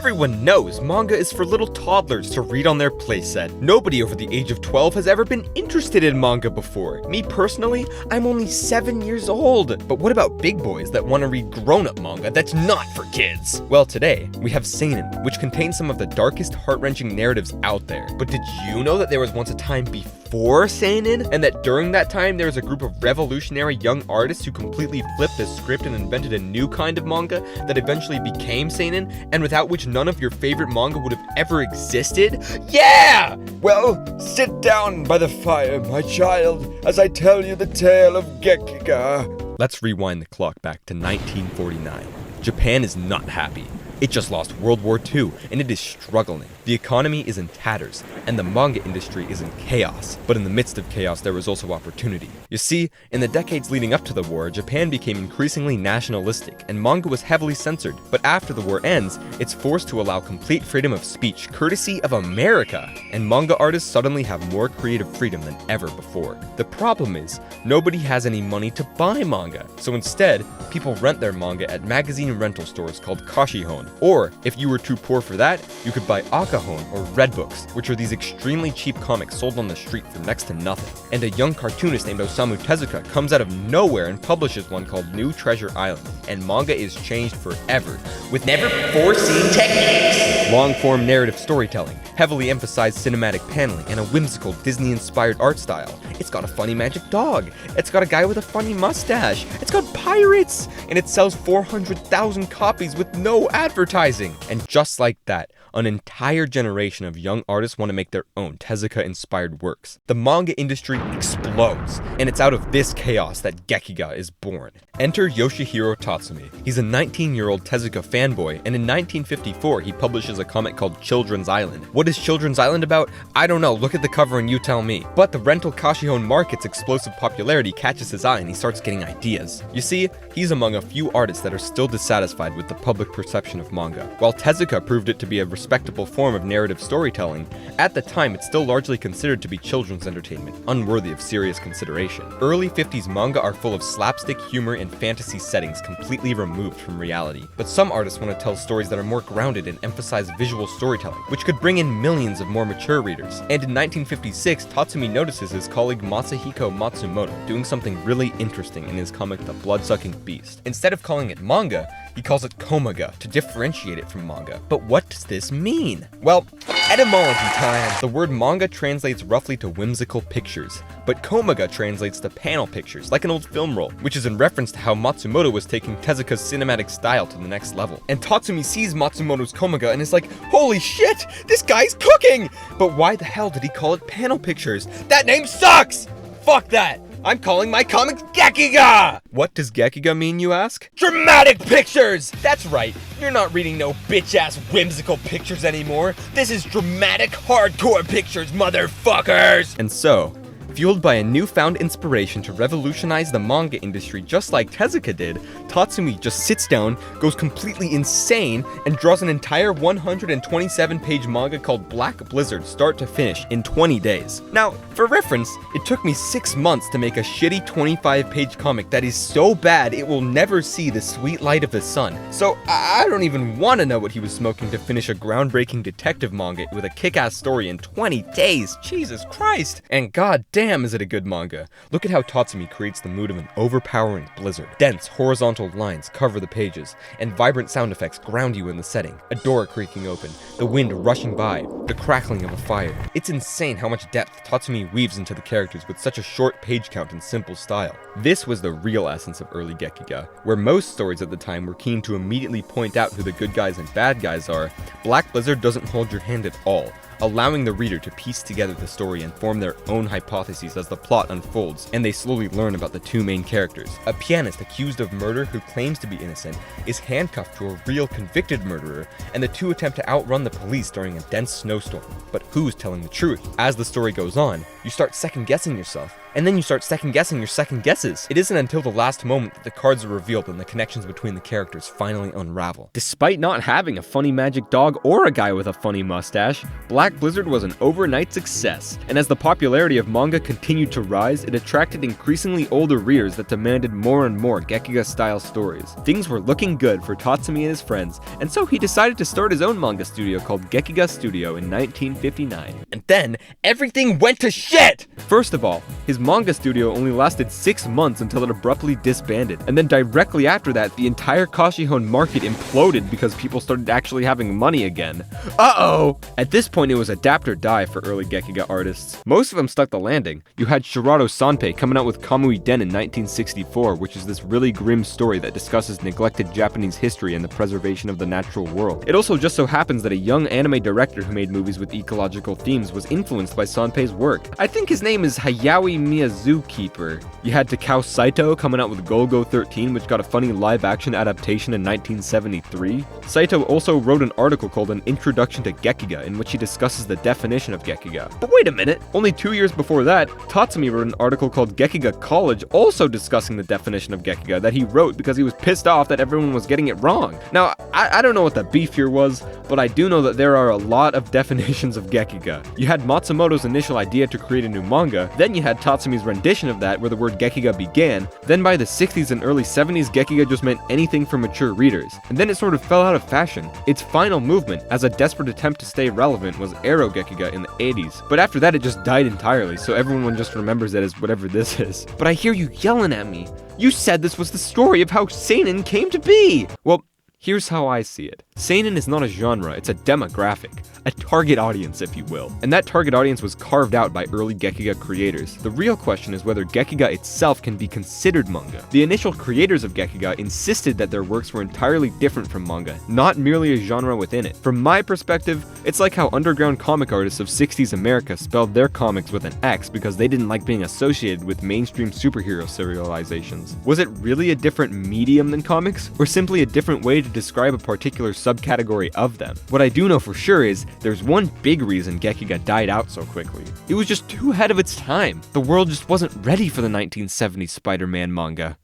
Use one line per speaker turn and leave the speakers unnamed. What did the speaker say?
Everyone knows manga is for little toddlers to read on their playset. Nobody over the age of 12 has ever been interested in manga before. Me personally, I'm only 7 years old. But what about big boys that want to read grown-up manga that's not for kids? Well, today, we have Seinen, which contains some of the darkest, heart-wrenching narratives out there. But did you know that there was once a time before Seinen? And that during that time, there was a group of revolutionary young artists who completely flipped the script and invented a new kind of manga that eventually became Seinen, and without which none of your favorite manga would have ever existed? Yeah!
Well, sit down by the fire, my child, as I tell you the tale of Gekiga.
Let's rewind the clock back to 1949. Japan is not happy. It just lost World War II, and it is struggling. The economy is in tatters, and the manga industry is in chaos. But in the midst of chaos, there was also opportunity. You see, in the decades leading up to the war, Japan became increasingly nationalistic, and manga was heavily censored. But after the war ends, it's forced to allow complete freedom of speech, courtesy of America. And manga artists suddenly have more creative freedom than ever before. The problem is, nobody has any money to buy manga. So instead, people rent their manga at magazine rental stores called kashihon. Or, if you were too poor for that, you could buy akahon or red books, which are these extremely cheap comics sold on the street for next to nothing. And a young cartoonist named Osamu Tezuka comes out of nowhere and publishes one called New Treasure Island, and manga is changed forever with never-before-seen techniques. Long-form narrative storytelling, heavily emphasized cinematic paneling, and a whimsical Disney-inspired art style. It's got a funny magic dog. It's got a guy with a funny mustache. It's got pirates! And it sells 400,000 copies with no advertising. And just like that, an entire generation of young artists want to make their own Tezuka-inspired works. The manga industry explodes, and it's out of this chaos that Gekiga is born. Enter Yoshihiro Tatsumi. He's a 19-year-old Tezuka fanboy, and in 1954 he publishes a comic called Children's Island. What is Children's Island about? I don't know, look at the cover and you tell me. But the rental kashihon market's explosive popularity catches his eye and he starts getting ideas. You see, he's among a few artists that are still dissatisfied with the public perception of manga. While Tezuka proved it to be a respectable form of narrative storytelling, at the time it's still largely considered to be children's entertainment, unworthy of serious consideration. Early 50s manga are full of slapstick humor and fantasy settings completely removed from reality. But some artists want to tell stories that are more grounded and emphasize visual storytelling, which could bring in millions of more mature readers. And in 1956, Tatsumi notices his colleague Masahiko Matsumoto doing something really interesting in his comic The Blood-Sucking Beast. Instead of calling it manga, he calls it komaga to differentiate it from manga. But what does this mean? Well, etymology time! The word manga translates roughly to whimsical pictures, but komaga translates to panel pictures, like an old film roll, which is in reference to how Matsumoto was taking Tezuka's cinematic style to the next level. And Tatsumi sees Matsumoto's komaga and is like, holy shit, this guy's cooking! But why the hell did he call it panel pictures? That name sucks! Fuck that! I'm calling my comics Gekiga! What does Gekiga mean, you ask? Dramatic pictures! That's right, you're not reading no bitch-ass whimsical pictures anymore. This is dramatic, hardcore pictures, motherfuckers! And so, fueled by a newfound inspiration to revolutionize the manga industry just like Tezuka did, Tatsumi just sits down, goes completely insane, and draws an entire 127-page manga called Black Blizzard start to finish in 20 days. Now, for reference, it took me 6 months to make a shitty 25-page comic that is so bad it will never see the sweet light of the sun. So I don't even want to know what he was smoking to finish a groundbreaking detective manga with a kick-ass story in 20 days. Jesus Christ! And god damn is it a good manga. Look at how Tatsumi creates the mood of an overpowering blizzard. Dense, horizontal lines cover the pages, and vibrant sound effects ground you in the setting. A door creaking open, the wind rushing by, the crackling of a fire. It's insane how much depth Tatsumi weaves into the characters with such a short page count and simple style. This was the real essence of early Gekiga. Where most stories at the time were keen to immediately point out who the good guys and bad guys are, Black Blizzard doesn't hold your hand at all, allowing the reader to piece together the story and form their own hypotheses as the plot unfolds, and they slowly learn about the two main characters. A pianist accused of murder who claims to be innocent is handcuffed to a real convicted murderer, and the two attempt to outrun the police during a dense snowstorm. But who's telling the truth? As the story goes on, you start second-guessing yourself. And then you start second guessing your second guesses. It isn't until the last moment that the cards are revealed and the connections between the characters finally unravel. Despite not having a funny magic dog or a guy with a funny mustache, Black Blizzard was an overnight success. And as the popularity of manga continued to rise, it attracted increasingly older readers that demanded more and more Gekiga-style stories. Things were looking good for Tatsumi and his friends, and so he decided to start his own manga studio called Gekiga Studio in 1959. And then, everything went to shit! First of all, his manga studio only lasted 6 months until it abruptly disbanded, and then directly after that, the entire Kashihon market imploded because people started actually having money again. Uh-oh! At this point, it was adapt or die for early Gekiga artists. Most of them stuck the landing. You had Shirato Sanpei coming out with Kamui Den in 1964, which is this really grim story that discusses neglected Japanese history and the preservation of the natural world. It also just so happens that a young anime director who made movies with ecological themes was influenced by Sanpei's work. I think his name is Hayao Miyazukeeper. You had Takao Saito coming out with Golgo 13, which got a funny live-action adaptation in 1973. Saito also wrote an article called An Introduction to Gekiga, in which he discusses the definition of Gekiga. But wait a minute! Only 2 years before that, Tatsumi wrote an article called Gekiga College, also discussing the definition of Gekiga that he wrote because he was pissed off that everyone was getting it wrong. Now, I don't know what the beef here was, but I do know that there are a lot of definitions of Gekiga. You had Matsumoto's initial idea to create a new manga, then you had Tatsumi's rendition of that where the word Gekiga began, then by the 60s and early 70s Gekiga just meant anything for mature readers, and then it sort of fell out of fashion. Its final movement, as a desperate attempt to stay relevant, was Ero Gekiga in the 80s, but after that it just died entirely, so everyone just remembers it as whatever this is. But I hear you yelling at me. You said this was the story of how Seinen came to be! Well, here's how I see it. Seinen is not a genre, it's a demographic. A target audience, if you will. And that target audience was carved out by early Gekiga creators. The real question is whether Gekiga itself can be considered manga. The initial creators of Gekiga insisted that their works were entirely different from manga, not merely a genre within it. From my perspective, it's like how underground comic artists of 60s America spelled their comics with an X because they didn't like being associated with mainstream superhero serializations. Was it really a different medium than comics, or simply a different way to describe a particular subcategory of them? What I do know for sure is there's one big reason Gekiga died out so quickly. It was just too ahead of its time. The world just wasn't ready for the 1970s Spider-Man manga.